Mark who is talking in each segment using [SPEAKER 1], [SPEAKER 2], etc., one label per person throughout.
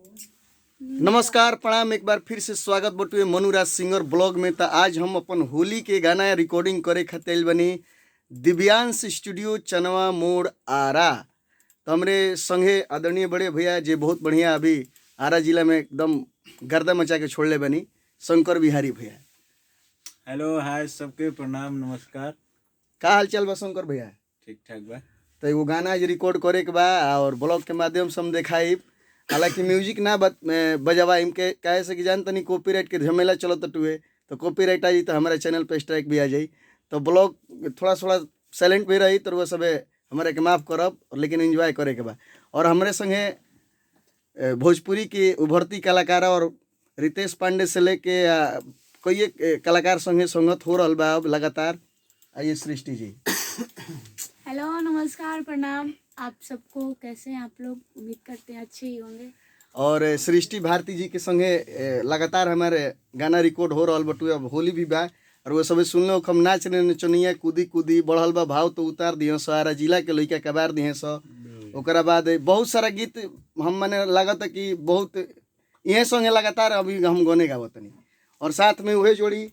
[SPEAKER 1] नमस्कार प्रणाम, एक बार फिर से स्वागत बटुए मनुराज सिंगर ब्लॉग में। तो आज हम अपन होली के गाना रिकॉर्डिंग करे खातिर बनी दिव्यांश स्टूडियो चनवा मोड़ आरा। तो हमरे संगे आदरणीय बड़े भैया जे बहुत बढ़िया अभी आरा जिला में एकदम गर्दा मचा के छोड़ले बनी, शंकर बिहारी भैया।
[SPEAKER 2] हेलो हाय सबके प्रणाम नमस्कार।
[SPEAKER 1] का हाल चाल बा शंकर भैया?
[SPEAKER 2] ठीक ठाक बा।
[SPEAKER 1] तो एगो गाना आज रिकॉर्ड करे के बा और ब्लॉग के माध्यम से हम दिखाई। हालांकि म्यूजिक ना बजावा इनके कहे से कि जान तनी कॉपीराइट के झमेला चलत टुए, तो कॉपीराइट आ जाई तो हमारे चैनल पे स्ट्राइक भी आ जाई। तो ब्लॉग थोड़ा थोड़ा साइलेंट भी रही तो वह सब हमारे के माफ़ करब, और लेकिन एंजॉय करे के बा। और हमारे संगे भोजपुरी के उभरती कलाकार और रितेश पांडे से लेके कई कलाकार संगे संगत हो रहा बा अब लगातार। आइए सृष्टि जी।
[SPEAKER 3] हेलो नमस्कार प्रणाम, आप सबको कैसे हैं आप लोग? उम्मीद करते हैं अच्छे ही होंगे।
[SPEAKER 1] और सृष्टि भारती जी के संगे लगातार हमारे गाना रिकॉर्ड हो रहा बटुए। अब होली भी बा और वो सब सुन लो, हम नाच रहे नचनिया कूदी कूदी बढ़ल बा भाव तो उतार दिए सारा जिला के लड़का कबार दिए सो। ओकरा बाद बहुत सारा गीत हम मने लागत कि बहुत यह संगे लगातार अभी हम गाने गावतनी। और साथ में वही जोड़ी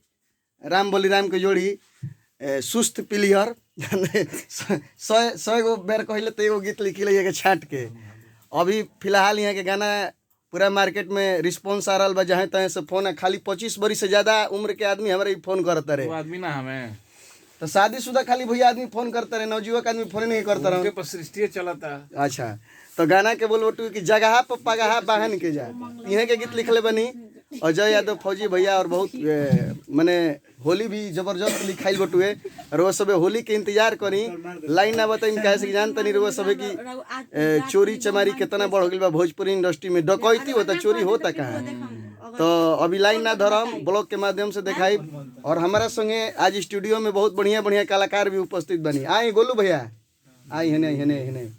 [SPEAKER 1] राम बलिराम के जोड़ी सुस्त पिलियर सौ गो बेर कहले तो एगो गीत लिखी ले छाट के। अभी फिलहाल यहाँ के गाना पूरा मार्केट में रिस्पॉन्स आ रहा बा, जहाँ तहाँ से फोन है। खाली 25 बरी से ज़्यादा उम्र के आदमी हमारे फोन करता रहे।
[SPEAKER 2] वो आदमी ना हमें
[SPEAKER 1] तो शादीशुदा खाली भैया आदमी फोन करता रहे, नवजुवक आदमी फोन नहीं करता रहे।
[SPEAKER 2] पर सृष्टि चलता।
[SPEAKER 1] अच्छा, तो गाना के बोल बटू कि जगह पर पगहा बाहन के जा, यहाँ के गीत लिखले बनी अजय यादव फौजी भैया। और बहुत मने होली भी जबरदस्त लिखाइल बटुए। और वो सब होली के इंतजार करी, लाइन ना बताई कहे से जानता नहीं वो सब की चोरी चमारी कितना बढ़ गई बा भोजपुरी इंडस्ट्री में। डकैती होता, चोरी होता कहाँ। तो अभी लाइन ना धरम, ब्लॉग के माध्यम से दिखाई। और हमारा संगे आज स्टूडियो में बहुत बढ़िया बढ़िया कलाकार भी उपस्थित बनी। आई गोलू भैया, आई हेने हेने हेने।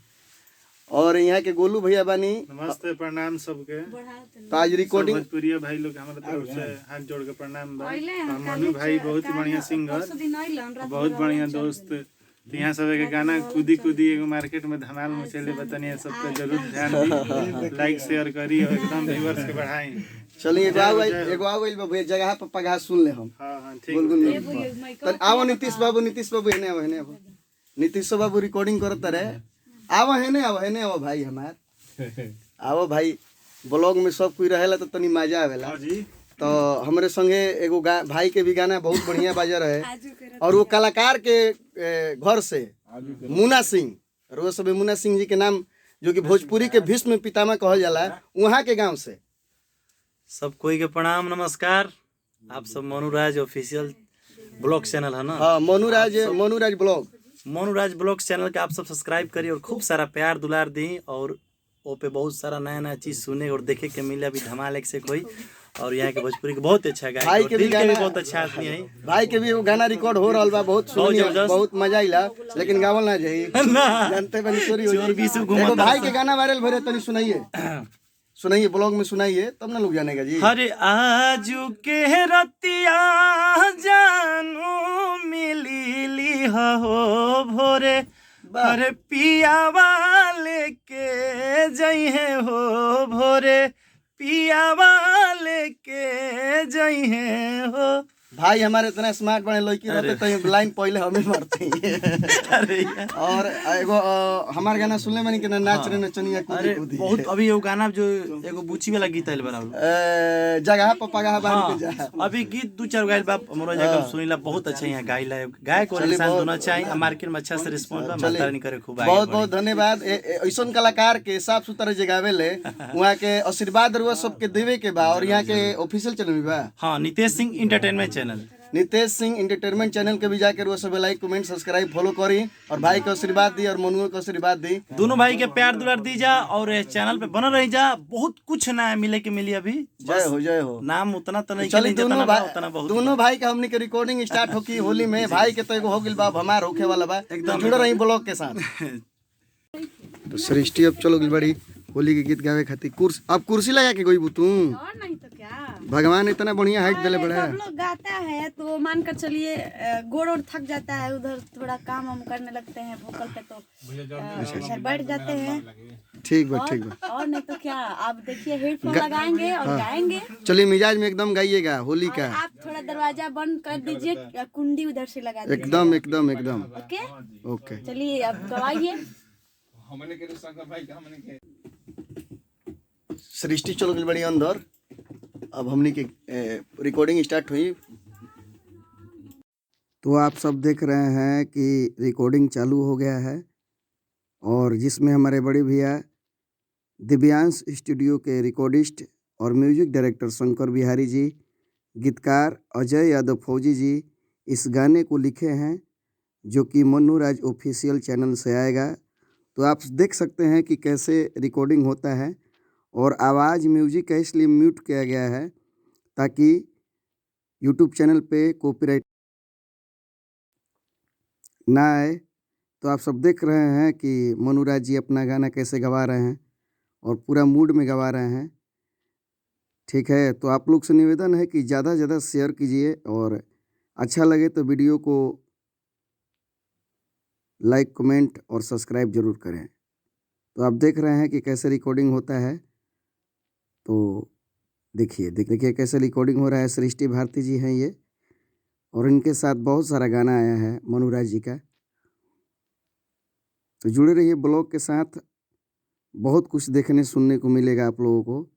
[SPEAKER 1] और यहाँ के गोलू भैया बानी,
[SPEAKER 2] नमस्ते प्रणाम सबके।
[SPEAKER 1] तो आज रिकॉर्डिंग
[SPEAKER 2] भोजपुरी भाई लोग हमारे तरफ से हाथ जोड़ के प्रणाम बा। मनु भाई बहुत ही बढ़िया सिंगर, बहुत बढ़िया दोस्त। यहाँ सब के गाना कूदी कूदी एगो मार्केट में धमाल मचेले बतानी, सबके जरूर ध्यान दी, लाइक शेयर करी और एकदम व्यूअर्स के बढ़ाई।
[SPEAKER 1] चलिए एगो आओ भैया जगह पर पगहा सुन ले हम।
[SPEAKER 2] हां ठीक।
[SPEAKER 1] तो आओ नीतीश बाबू हेने आओ नीतीश बाबू रिकॉर्डिंग करत रहे। आओ हेने आओ भाई हमार आओ भाई। ब्लॉग में सब कोई रहेला तो तनी मजा आवेला। तो हमारे संगे एगो भाई के भी गाना बहुत बढ़िया बाजा रहे। और वो कलाकार के घर से मुन्ना सिंह, और वो सब मुन्ना सिंह जी के नाम जो कि भोजपुरी के भीष्म पितामह कहल जाला, वहाँ के गांव से
[SPEAKER 4] सब कोई के प्रणाम नमस्कार। आप सब मनुराज ऑफिशियल ब्लॉग चैनल है ना?
[SPEAKER 1] हाँ, Manuraj blog,
[SPEAKER 4] Manuraj blog channel के आप सब सब्सक्राइब करिए और खूब सारा प्यार दुलार दी। और वो पे बहुत सारा नया नया चीज सुने और देखे के मिले। अभी धमाल एक से कोई। और यहाँ के भोजपुरी के बहुत अच्छा गाय,
[SPEAKER 1] भाई के भी
[SPEAKER 4] बहुत अच्छा आदमी है।
[SPEAKER 1] भाई के भी गाना रिकॉर्ड हो रहा बा, बहुत बहुत मजा आइला, लेकिन गावल ना जाई जानते बनी चोरी हो जाई। भाई के गाना वायरल भरे तनी सुनाइए ब्लॉग में सुनाइए, तब ना लोग जानेगा जी।
[SPEAKER 4] हरे आजू के रतिया जानू मिली हो भोरे, अरे पिया वाले के जई है हो भोरे, पिया वाले के जई है हो। भाई हमारे इतना स्मार्ट बने लड़की रहते तो लाइन पहले हमें मारते हैं। और एगो हमार गाना सुनले मानी के ना नाच रे नचनिया कूदी कूदी। बहुत अभी एगो गाना जो एगो बुची वाला गीत आइल बा,
[SPEAKER 1] जगह पर पगहा बांध के जा।
[SPEAKER 4] अभी गीत दो चार गाइल बा हमरो जगह सुनीला, बहुत अच्छा यहाँ गाइला है। गायक और इंसान दोनों अच्छा है। मार्केट में अच्छा से रिस्पांस बा, माता रानी करे खूब।
[SPEAKER 1] बहुत बहुत धन्यवाद। ऐसन कलाकार के साफ सुथरा जगावे ले, वहाँ के आशीर्वाद रुआ सबके देवे के बा। और यहाँ के ऑफिशियल चैनल भी बा,
[SPEAKER 4] हाँ, Nitesh Singh entertainment channel,
[SPEAKER 1] Nitesh Singh entertainment channel के भी जाकर वो सब लाइक कमेंट सब्सक्राइब फॉलो करी। और भाई को आशीर्वाद दी और मनुओं को आशीर्वाद दी।
[SPEAKER 4] दोनों भाई के प्यार दुलार दी जा और चैनल पे बना रही जा। बहुत कुछ नया मिले के मिली अभी।
[SPEAKER 1] जय हो।
[SPEAKER 4] नाम उतना तो नहीं,
[SPEAKER 1] चलिए दोनों भाई का हमने के रिकॉर्डिंग स्टार्ट होकी होली में। भाई के तो एगो हो गिल बा, हमार होखे वाला बा, एकदम जुड़ रही ब्लॉग के साथ। तो सृष्टि अब चलो बड़ी होली के गीत गावे खातिर अब कुर्सी लगा के गई तू।
[SPEAKER 3] और नहीं तो क्या,
[SPEAKER 1] भगवान इतना बढ़िया हाइट दिले बड़ा।
[SPEAKER 3] सब लोग गाता है तो मान कर चलिए गोड़ और थक जाता है, उधर थोड़ा काम हम करने लगते हैं वोकल पे तो बैठ जाते हैं।
[SPEAKER 1] ठीक बा ठीक बा।
[SPEAKER 3] और नहीं तो क्या, आप देखिए हेडफोन लगाएंगे और गाएंगे।
[SPEAKER 1] चलिए मिजाज में एकदम गाइएगा होली
[SPEAKER 3] और
[SPEAKER 1] का।
[SPEAKER 3] आप थोड़ा दरवाजा बंद कर दीजिए, कुंडी उधर से लगा दीजिए।
[SPEAKER 1] एकदम एकदम एकदम
[SPEAKER 3] ओके
[SPEAKER 1] ओके।
[SPEAKER 3] चलिए अब गवाइए।
[SPEAKER 1] सृष्टि चल गई बड़ी अंदर। अब हमनी की रिकॉर्डिंग स्टार्ट हुई। तो आप सब देख रहे हैं कि रिकॉर्डिंग चालू हो गया है और जिसमें हमारे बड़े भैया दिव्यांश स्टूडियो के रिकॉर्डिस्ट और म्यूजिक डायरेक्टर शंकर बिहारी जी, गीतकार अजय यादव फौजी जी इस गाने को लिखे हैं, जो कि मन्नू राज ऑफिशियल चैनल से आएगा। तो आप देख सकते हैं कि कैसे रिकॉर्डिंग होता है। और आवाज़ म्यूजिक का इसलिए म्यूट किया गया है ताकि यूट्यूब चैनल पे कॉपीराइट ना आए। तो आप सब देख रहे हैं कि मन्नू राज जी अपना गाना कैसे गवा रहे हैं और पूरा मूड में गवा रहे हैं। ठीक है, तो आप लोग से निवेदन है कि ज़्यादा से ज़्यादा शेयर कीजिए और अच्छा लगे तो वीडियो को लाइक कमेंट और सब्सक्राइब ज़रूर करें। तो आप देख रहे हैं कि कैसे रिकॉर्डिंग होता है। तो देखिए कैसे रिकॉर्डिंग हो रहा है। सृष्टि भारती जी हैं ये, और इनके साथ बहुत सारा गाना आया है मन्नू राज जी का। तो जुड़े रहिए ब्लॉग के साथ, बहुत कुछ देखने सुनने को मिलेगा आप लोगों को।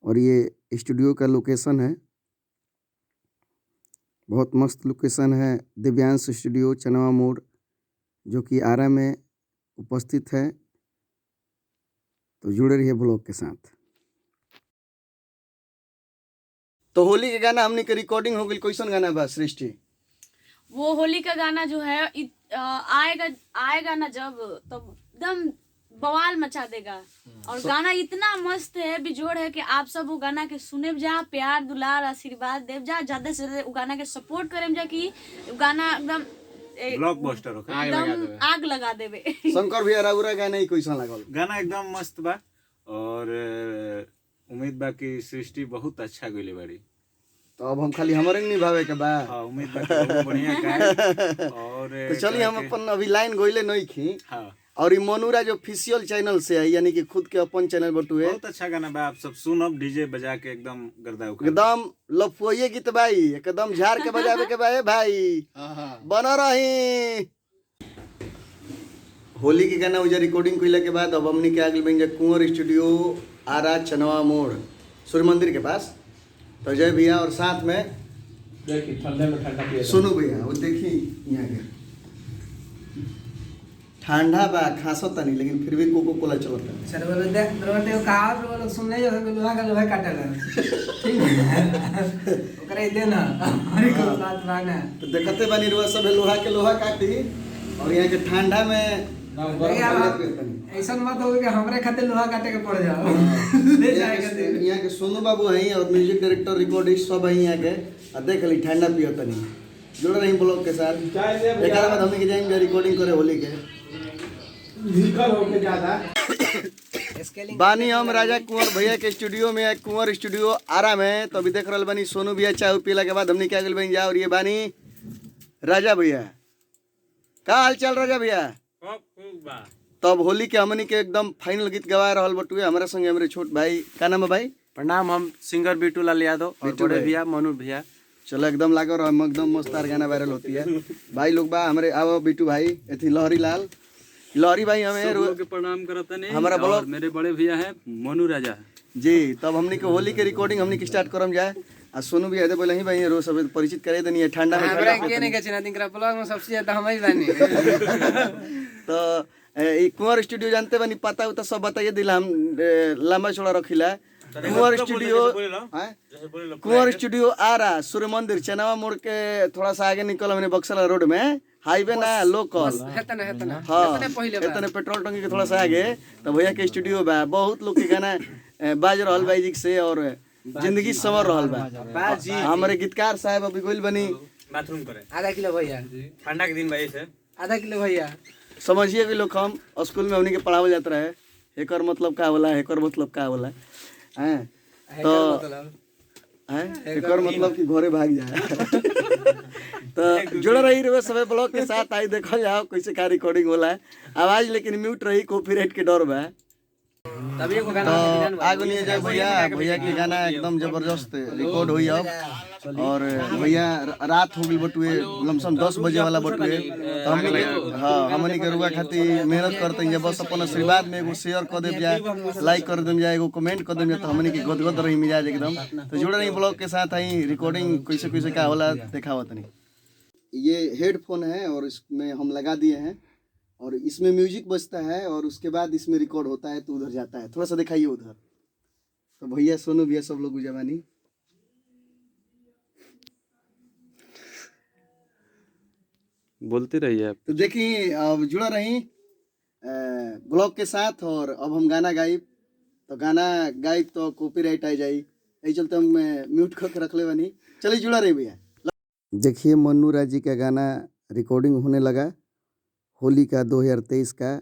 [SPEAKER 1] और ये स्टूडियो का लोकेशन है, बहुत मस्त लोकेशन है, दिव्यांश स्टूडियो चनवा मोड़, जो कि आरा में उपस्थित है। तो जुड़े रहिए ब्लॉग के साथ। तो होली के गाना हमने के रिकॉर्डिंग हो गई। कैसन गाना बा सृष्टि?
[SPEAKER 3] वो होली का गाना जो है आएगा ना जब, तब एकदम बवाल मचा देगा। और गाना इतना मस्त है, बेजोड़ है कि आप सब वो गाना के सुने जा, प्यार दुलार आशीर्वाद देव जा, ज्यादा से ज्यादा वो गाना के सपोर्ट करें जा कि गाना एकदम
[SPEAKER 2] ब्लॉकबस्टर होगा,
[SPEAKER 3] एकदम आग लगा देवे।
[SPEAKER 1] शंकर भैया राउरा गाना ही कैसा लागल?
[SPEAKER 2] गाना एकदम मस्त बा और उम्मीद बा कि सृष्टि बहुत अच्छा गइले बाड़ी।
[SPEAKER 1] तो अब हम खाली हमारे नहीं भावे के बा।
[SPEAKER 2] हाँ, उम्मीद बा कि बहुत बढ़िया गाए। और
[SPEAKER 1] तो चलिए हम अपन अभी लाइन गोइले नहीं खी।
[SPEAKER 2] हाँ,
[SPEAKER 1] और ये मन्नू राज ऑफिशियल चैनल से है, यानी कि खुद के अपन चैनल बटुए।
[SPEAKER 2] बहुत अच्छा गाना बा, आप सब सुनब, डीजे बजा के एकदम गर्दा उखाड़।
[SPEAKER 1] एकदम लफोइए गीत भाई, एकदम झाड़ के बजावे के भाई भाई बना रही। होली के गाना उजा रिकॉर्डिंग कइला के बाद अब हमने के आगे बन जा कुंवर स्टूडियो आरा चनवा मोड़ सूर्य मंदिर के पास। तो जय भैया और साथ में सोनू भैया, वो देखी यहाँ के ठंडा बा, खांसो तनी, लेकिन फिर भी कोको कोला चलता है।
[SPEAKER 5] सर बोले देख रोटे कहावत बोले सुनने जो लोहा का लोहा काटेला ठीक है ओकरे दे ना हमारी को बात माना।
[SPEAKER 1] तो देखते बनी रुआ सब लोहा के लोहा काटी और यहाँ के ठंडा में
[SPEAKER 5] ऐसा मत हो कि हमरे खातिर लोहा काटे के पड़ जाओ ले जाएगा दे।
[SPEAKER 1] यहाँ के सोनू बाबू हैं और म्यूजिक डायरेक्टर रिकॉर्डिस्ट सब हैं यहाँ के। और देख ली ठंडा पियो तनी, जुड़ रही ब्लॉग के साथ। एक बाद हमने के जाएंगे रिकॉर्डिंग करे होली के। बानी हम राजा कुंवर भैया के स्टूडियो में, कुंवर स्टूडियो आरा में। तो अभी देख रहा बानी सोनू भैया चाय पीला के बाद हमने क्या गल बन जा। और ये बानी राजा भैया, का हाल चाल राजा भैया? तब होली के हमनी के एकदम फाइनल गीत गवा रहल बटुए। हमारे संगे हमारे छोट भाई, का नाम है भाई?
[SPEAKER 4] प्रणाम, हम सिंगर बिट्टू लाल यादव और बड़े भैया मनु भैया।
[SPEAKER 1] चलो एकदम लागो रहो, एकदम मस्त गाना वायरल होती है भाई लोग बा हमारे। आओ बिट्टू भाई, एथी लहरी लाल लहरी भाई, हमें
[SPEAKER 6] लोग के प्रणाम करते नहीं।
[SPEAKER 1] हमारा ब्लॉग
[SPEAKER 6] मेरे बड़े भैया है मनु राजा
[SPEAKER 1] जी। तब हमनी के होली के रिकॉर्डिंग हमनी के स्टार्ट करम जाए। आ सोनू भी आते बोले ही भाई रोज सब परिचित करे देनी है ठंडा में।
[SPEAKER 5] हमरा के नहीं कहना तिनकरा ब्लॉग में सबसे ज्यादा हम ही बानी।
[SPEAKER 1] तो ई कुंवर स्टूडियो जानते बनी, पता उता सब बताइए दिला, हम लंबा चौड़ा रखिला। कुंवर स्टूडियो, कुंवर स्टूडियो आरा सूर्य मंदिर चनावा मोड़ के थोड़ा सा आगे निकल हमने बक्सर रोड में, हाईवे ना लोकल। हाँ, इतने पेट्रोल टंकी के थोड़ा सा आगे तो भैया के स्टूडियो बा। बहुत लोग के गाना बाज रहल बा जी से और जिंदगी संवर रहल बा। हमारे गीतकार साहब अभी गोइल बनी
[SPEAKER 6] बाथरूम करे
[SPEAKER 5] आधा किलो भैया,
[SPEAKER 6] ठंडा के दिन भाई से
[SPEAKER 5] आधा किलो भैया।
[SPEAKER 1] समझिए कि लोग हम स्कूल में हमनी के पढ़ावल जाता रहे, एकर मतलब का होला, एकर मतलब का होला हैं। तो एकर मतलब कि घरे भाग जाए। तो जुड़ रही रहे सब ब्लॉग के साथ। आई देखो जाओ कैसे का रिकॉर्डिंग होला है। आवाज लेकिन म्यूट रही, कॉपीराइट के डर बा। तो आगे नहीं जाए भैया, भैया के गाना एकदम जबरदस्त रिकॉर्ड हुई अब। और भैया रात हो गई बटुए, लमसम 10 बजे वाला बटुए। तो हमनी के हाँ हमनी के रुआ खातिर मेहनत करते हैं, बस अपन आशीर्वाद में एगो शेयर कर दे जाए, लाइक कर दे जाए, एगो कमेंट कर दे जाए, तो हमनी के गदगद रही मिजाज एकदम। तो जुड़े रही ब्लॉग के साथ, आई रिकॉर्डिंग कैसे कैसे क्या होला दिखावत नहीं। ये हेडफोन है और इसमें हम लगा दिए हैं और इसमें म्यूजिक बजता है और उसके बाद इसमें रिकॉर्ड होता है तो उधर जाता है। थोड़ा सा दिखाइए उधर। तो भैया सोनू भैया सब लोग जवानी
[SPEAKER 6] बोलते रहिए आप।
[SPEAKER 1] तो देखिए अब जुड़ा रही ब्लॉग के साथ। और अब हम गाना गाइब, तो गाना गाइब तो कॉपीराइट आ जाई, यही चलते हम म्यूट करके रख ले बनी। चलिए जुड़ा रही भैया। देखिए मन्नू राज जी का गाना रिकॉर्डिंग होने लगा होली का 2023 का,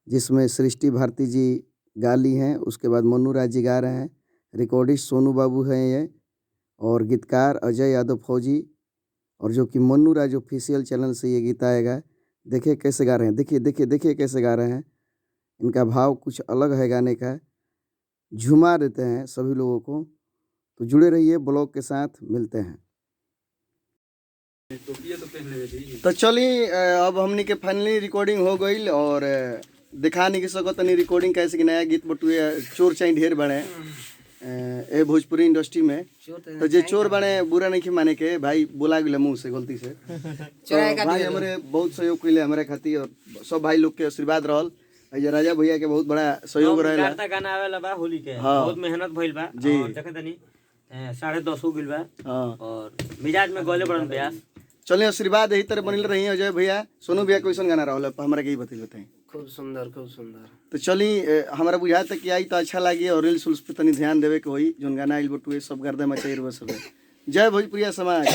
[SPEAKER 1] जिसमें सृष्टि भारती जी गा ली हैं, उसके बाद मन्नू राज जी गा रहे हैं। रिकॉर्डिस्ट सोनू बाबू हैं ये, और गीतकार अजय यादव फौजी, और जो कि मन्नू राज ऑफिशियल चैनल से ये गीत आएगा। देखिए कैसे गा रहे हैं, देखिए देखिए देखिए कैसे गा रहे हैं। इनका भाव कुछ अलग है गाने का, झुमा देते हैं सभी लोगों को। तो जुड़े रहिए ब्लॉग के साथ, मिलते हैं। तो चलिए अब हमनी के फाइनली रिकॉर्डिंग हो गई और दिखा नहीं सकत नहीं रिकॉर्डिंग कैसे कि नया गीत बटुए चोर चाहे ढेर बने ए भोजपुरी इंडस्ट्री में। तो जे चोर बने बुरा नहीं माने के भाई, बोला गया मुँह से गलती से। तो भाई हमारे बहुत सहयोग कैले हमारे खातिर, और सब भाई लोग के आशीर्वाद रहल। राजा भैया के बहुत बड़ा सहयोग रहा।
[SPEAKER 7] गाना आवेला बा होली के,
[SPEAKER 1] हाँ।
[SPEAKER 7] बहुत मेहनत भइल बा
[SPEAKER 1] जी।
[SPEAKER 7] और देखे तनी 10:30 हो गइल बा
[SPEAKER 1] हाँ।
[SPEAKER 7] और मिजाज में गोले बड़न प्रयास।
[SPEAKER 1] चलिए आशीर्वाद यही तरह बनल रही अजय भैया। सोनू भैया कैसन गाना रहा हमारा के बताएं।
[SPEAKER 5] खूब सुंदर खूब सुंदर।
[SPEAKER 1] तो चलिए हमारा बुझा तक कि आई तो अच्छा लगी, और रील्स उल्स पे तनी ध्यान देवे के होई। जोन गाना आइल बटुए सब गर्दे मचाई सब। जय भोजपुरिया समाज।